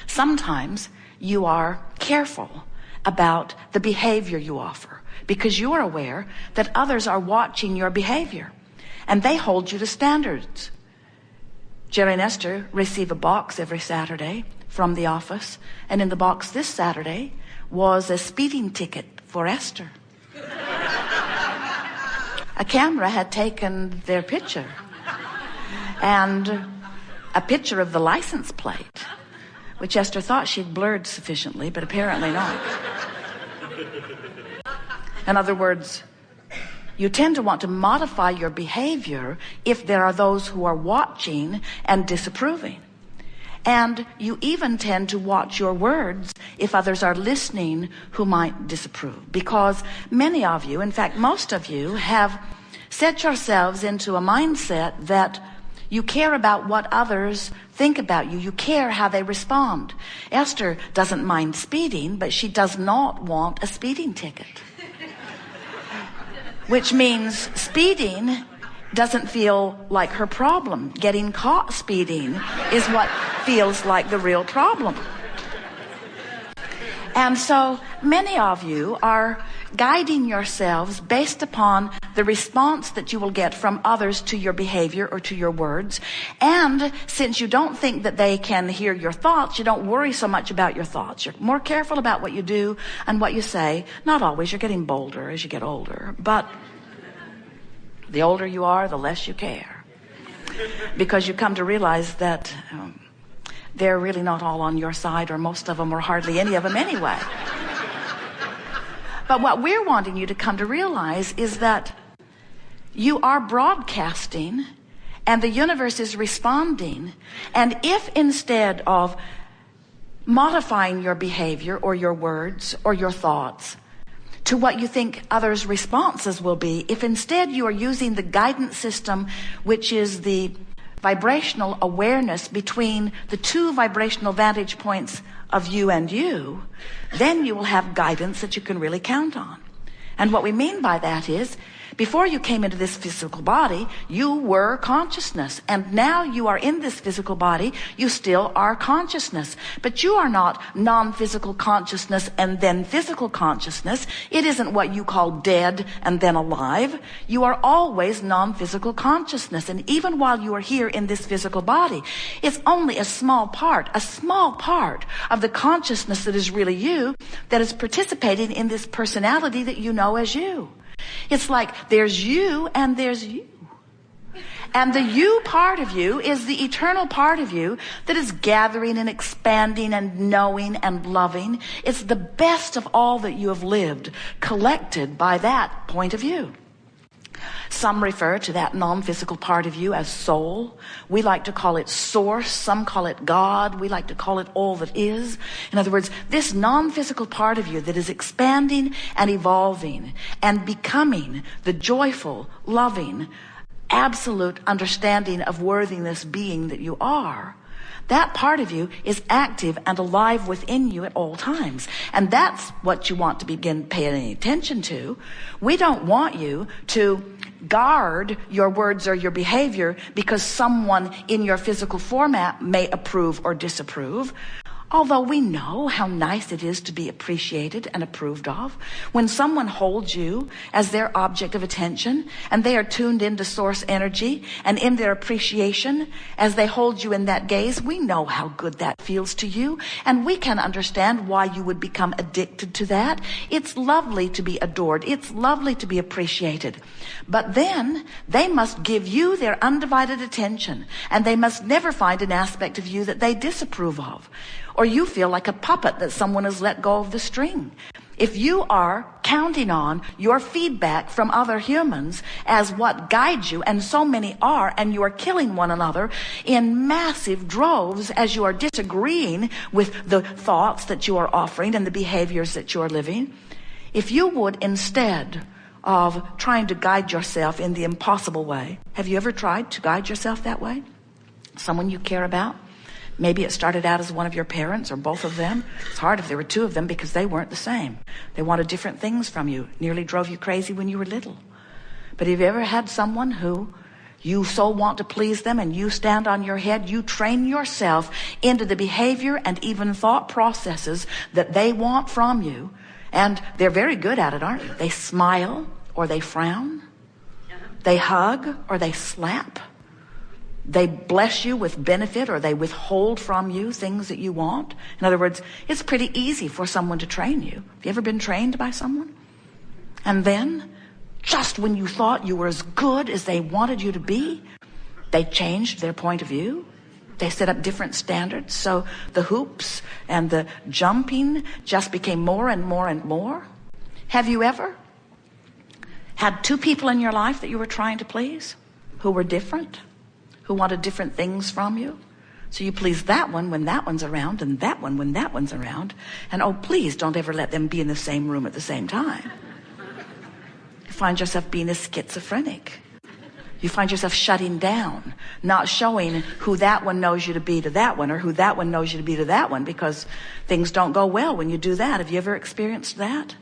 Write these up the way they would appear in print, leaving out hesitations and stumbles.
Sometimes you are careful about the behavior you offer because you are aware that others are watching your behavior and they hold you to standards. Jerry and Esther receive a box every Saturday from the office, and in the box this Saturday was a speeding ticket for Esther. A camera had taken their picture and a picture of the license plate, which Esther thought she'd blurred sufficiently, but apparently not. In other words, you tend to want to modify your behavior if there are those who are watching and disapproving. And you even tend to watch your words if others are listening who might disapprove. Because many of you, in fact, most of you, have set yourselves into a mindset that you care about what others think about you. You care how they respond. Esther doesn't mind speeding, but she does not want a speeding ticket. Which means speeding doesn't feel like her problem. Getting caught speeding is what feels like the real problem. And so many of you are guiding yourselves based upon the response that you will get from others to your behavior or to your words. And since you don't think that they can hear your thoughts, you don't worry so much about your thoughts. You're more careful about what you do and what you say. Not always. You're getting bolder as you get older. But the older you are, the less you care. Because you come to realize that they're really not all on your side, or most of them, or hardly any of them anyway. But what we're wanting you to come to realize is that you are broadcasting and the universe is responding. And if instead of modifying your behavior or your words or your thoughts to what you think others' responses will be, if instead you are using the guidance system, which is the vibrational awareness between the two vibrational vantage points of you and you, then you will have guidance that you can really count on. And what we mean by that is, before you came into this physical body, you were consciousness. And now you are in this physical body, you still are consciousness. But you are not non-physical consciousness and then physical consciousness. It isn't what you call dead and then alive. You are always non-physical consciousness. And even while you are here in this physical body, it's only a small part of the consciousness that is really you that is participating in this personality that you know as you. It's like there's you and there's you. And the you part of you is the eternal part of you that is gathering and expanding and knowing and loving. It's the best of all that you have lived, collected by that point of view. Some refer to that non-physical part of you as soul. We like to call it source. Some call it God. We like to call it all that is. In other words, this non-physical part of you that is expanding and evolving and becoming the joyful, loving, absolute understanding of worthiness being that you are, that part of you is active and alive within you at all times. And that's what you want to begin paying attention to. We don't want you to guard your words or your behavior because someone in your physical format may approve or disapprove. Although we know how nice it is to be appreciated and approved of. When someone holds you as their object of attention and they are tuned into source energy and in their appreciation as they hold you in that gaze, we know how good that feels to you, and we can understand why you would become addicted to that. It's lovely to be adored. It's lovely to be appreciated. But then they must give you their undivided attention, and they must never find an aspect of you that they disapprove of. Or you feel like a puppet that someone has let go of the string. If you are counting on your feedback from other humans as what guides you, and so many are, and you are killing one another in massive droves as you are disagreeing with the thoughts that you are offering and the behaviors that you are living, if you would, instead of trying to guide yourself in the impossible way, have you ever tried to guide yourself that way? Someone you care about? Maybe it started out as one of your parents or both of them. It's hard if there were two of them because they weren't the same. They wanted different things from you, nearly drove you crazy when you were little. But have you ever had someone who You so want to please them, and you stand on your head. You train yourself into the behavior and even thought processes that they want from you. And they're very good at it, aren't they? They smile or they frown. They hug or they slap. They bless you with benefit or they withhold from you things that you want. In other words, it's pretty easy for someone to train you. Have you ever been trained by someone? And then, just when you thought you were as good as they wanted you to be, they changed their point of view. They set up different standards. So the hoops and the jumping just became more and more and more. Have you ever had two people in your life that you were trying to please who were different, who wanted different things from you? So you please that one when that one's around, and that one when that one's around. And oh, please don't ever let them be in the same room at the same time. You find yourself being a schizophrenic. You find yourself shutting down, not showing who that one knows you to be to that one, or who that one knows you to be to that one, because things don't go well when you do that. Have you ever experienced that?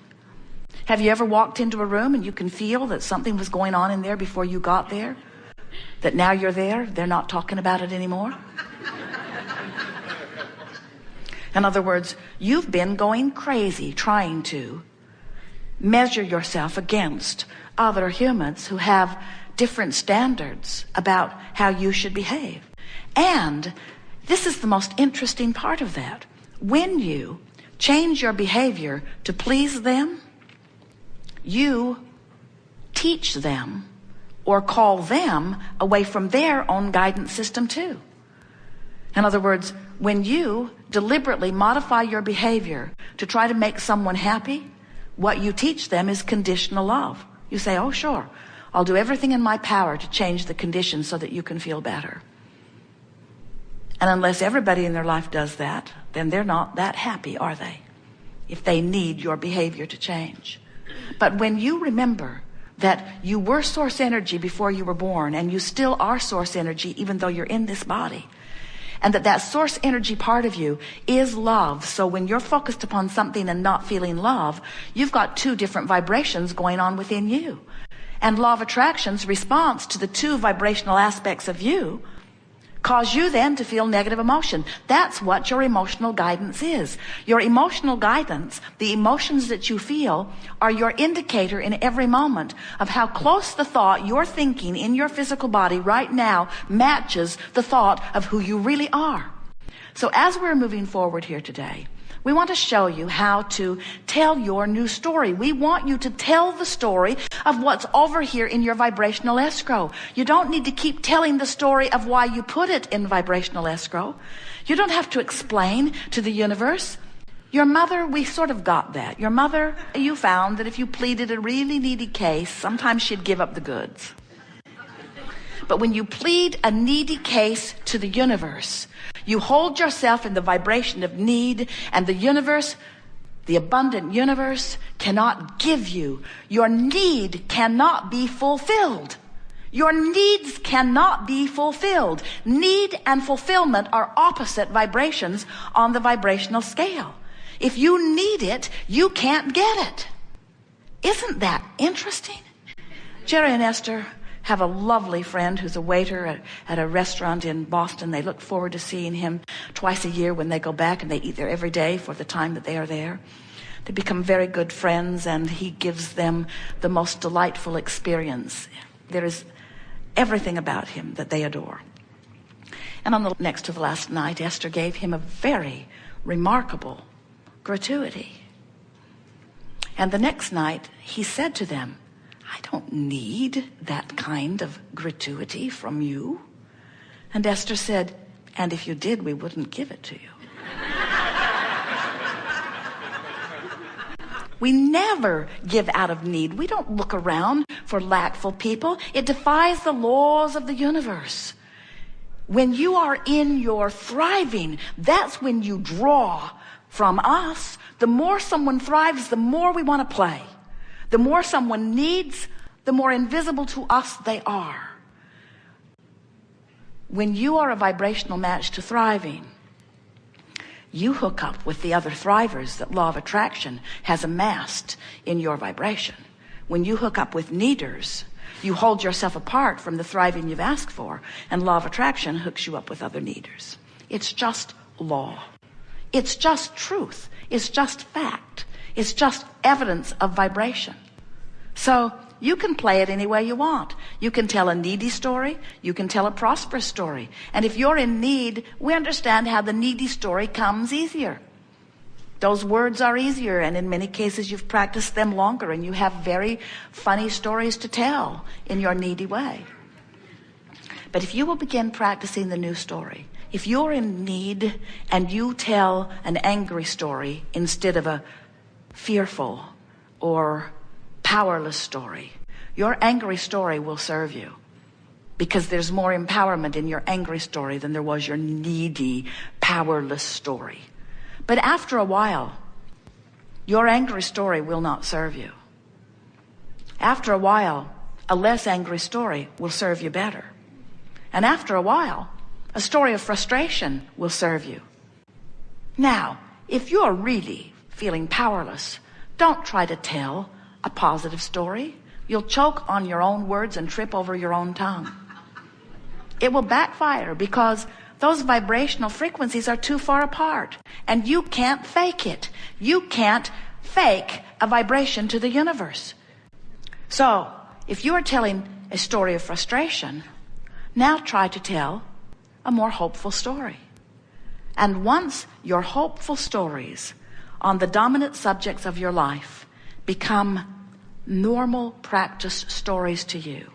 Have you ever walked into a room and you can feel that something was going on in there before you got there? That now you're there, they're not talking about it anymore? In other words, you've been going crazy trying to measure yourself against other humans who have different standards about how you should behave. And this is the most interesting part of that. When you change your behavior to please them, you teach them or call them away from their own guidance system too. In other words, when you deliberately modify your behavior to try to make someone happy, what you teach them is conditional love. You say, oh sure, I'll do everything in my power to change the conditions so that you can feel better. And unless everybody in their life does that, then they're not that happy, are they? If they need your behavior to change. But when you remember that you were source energy before you were born, and you still are source energy even though you're in this body, and that source energy part of you is love. So when you're focused upon something and not feeling love, you've got two different vibrations going on within you. And law of attraction's response to the two vibrational aspects of you cause you then to feel negative emotion. That's what your emotional guidance is. Your emotional guidance, the emotions that you feel, are your indicator in every moment of how close the thought you're thinking in your physical body right now matches the thought of who you really are. So as we're moving forward here today, we want to show you how to tell your new story. We want you to tell the story of what's over here in your vibrational escrow. You don't need to keep telling the story of why you put it in vibrational escrow. You don't have to explain to the universe. Your mother, we sort of got that. Your mother, you found that if you pleaded a really needy case, sometimes she'd give up the goods. But when you plead a needy case to the universe, you hold yourself in the vibration of need, and the universe, the abundant universe, cannot give you. Your need cannot be fulfilled. Your needs cannot be fulfilled. Need and fulfillment are opposite vibrations on the vibrational scale. If you need it, you can't get it. Isn't that interesting? Jerry and Esther have a lovely friend who's a waiter at a restaurant in Boston. They look forward to seeing him twice a year when they go back, and they eat there every day for the time that they are there. They become very good friends, and he gives them the most delightful experience. There is everything about him that they adore. And on the next to the last night, Esther gave him a very remarkable gratuity. And the next night, he said to them, I don't need that kind of gratuity from you. And Esther said, and if you did, we wouldn't give it to you. We never give out of need. We don't look around for lackful people. It defies the laws of the universe. When you are in your thriving, that's when you draw from us. The more someone thrives, the more we want to play. The more someone needs, the more invisible to us they are. When you are a vibrational match to thriving, you hook up with the other thrivers that law of attraction has amassed in your vibration. When you hook up with needers, You hold yourself apart from the thriving you've asked for, and law of attraction hooks you up with other needers. It's just law. It's just truth. It's just fact. It's just evidence of vibration. So you can play it any way you want. You can tell a needy story. You can tell a prosperous story. And if you're in need, we understand how the needy story comes easier. Those words are easier, and in many cases you've practiced them longer, and you have very funny stories to tell in your needy way. But if you will begin practicing the new story, if you're in need and you tell an angry story instead of a fearful or powerless story, your angry story will serve you, because there's more empowerment in your angry story than there was your needy, powerless story. But after a while, your angry story will not serve you. After a while, a less angry story will serve you better. And after a while, a story of frustration will serve you. Now, if you're really feeling powerless, don't try to tell a positive story. You'll choke on your own words and trip over your own tongue. It will backfire, because those vibrational frequencies are too far apart, and you can't fake it. You can't fake a vibration to the universe. So, if you are telling a story of frustration, now try to tell a more hopeful story. And once your hopeful stories on the dominant subjects of your life become normal practice stories to you,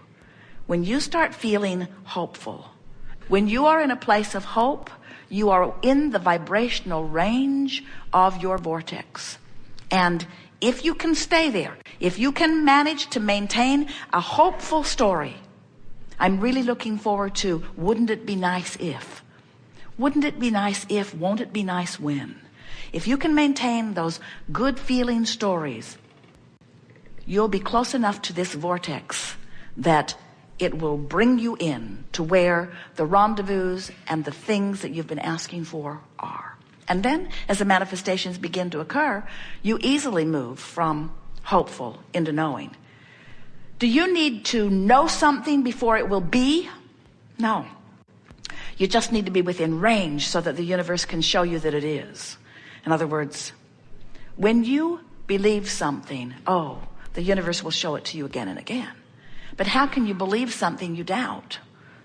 when you start feeling hopeful, when you are in a place of hope, you are in the vibrational range of your vortex. And if you can stay there, if you can manage to maintain a hopeful story, I'm really looking forward to wouldn't it be nice if? Wouldn't it be nice if? Won't it be nice when? If you can maintain those good feeling stories, you'll be close enough to this vortex that it will bring you in to where the rendezvous and the things that you've been asking for are. And then, as the manifestations begin to occur, you easily move from hopeful into knowing. Do you need to know something before it will be? No. You just need to be within range so that the universe can show you that it is. In other words, when you believe something, the universe will show it to you again and again. But how can you believe something you doubt?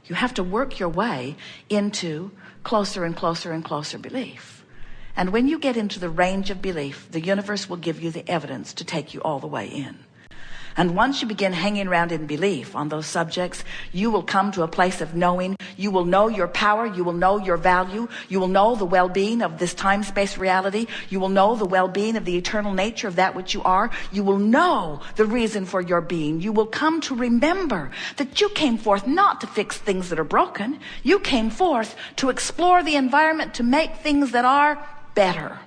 You have to work your way into closer and closer and closer belief. And when you get into the range of belief, the universe will give you the evidence to take you all the way in. And once you begin hanging around in belief on those subjects, you will come to a place of knowing. You will know your power. You will know your value. You will know the well-being of this time-space reality. You will know the well-being of the eternal nature of that which you are. You will know the reason for your being. You will come to remember that you came forth not to fix things that are broken. You came forth to explore the environment, to make things that are better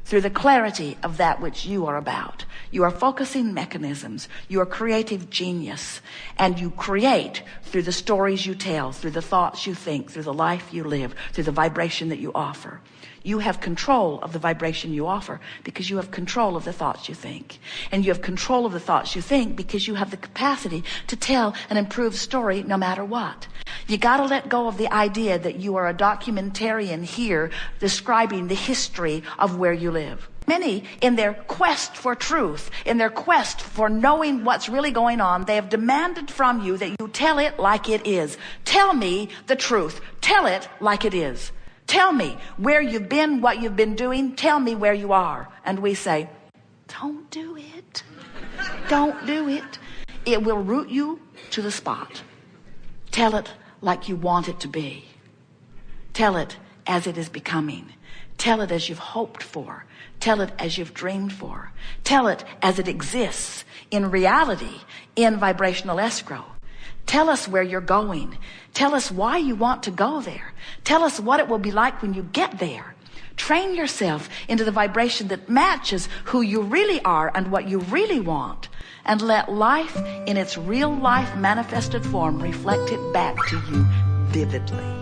through the clarity of that which you are about. You are focusing mechanisms. You are creative genius. And you create through the stories you tell, through the thoughts you think, through the life you live, through the vibration that you offer. You have control of the vibration you offer because you have control of the thoughts you think. And you have control of the thoughts you think because you have the capacity to tell an improved story no matter what. You got to let go of the idea that you are a documentarian here describing the history of where you live. Many, in their quest for truth, in their quest for knowing what's really going on, they have demanded from you that you tell it like it is. Tell me the truth. Tell it like it is. Tell me where you've been, what you've been doing. Tell me where you are. And we say, don't do it. Don't do it. It will root you to the spot. Tell it like you want it to be. Tell it as it is becoming. Tell it as you've hoped for. Tell it as you've dreamed for. Tell it as it exists in reality, in vibrational escrow. Tell us where you're going. Tell us why you want to go there. Tell us what it will be like when you get there. Train yourself into the vibration that matches who you really are and what you really want. And let life in its real life manifested form reflect it back to you vividly.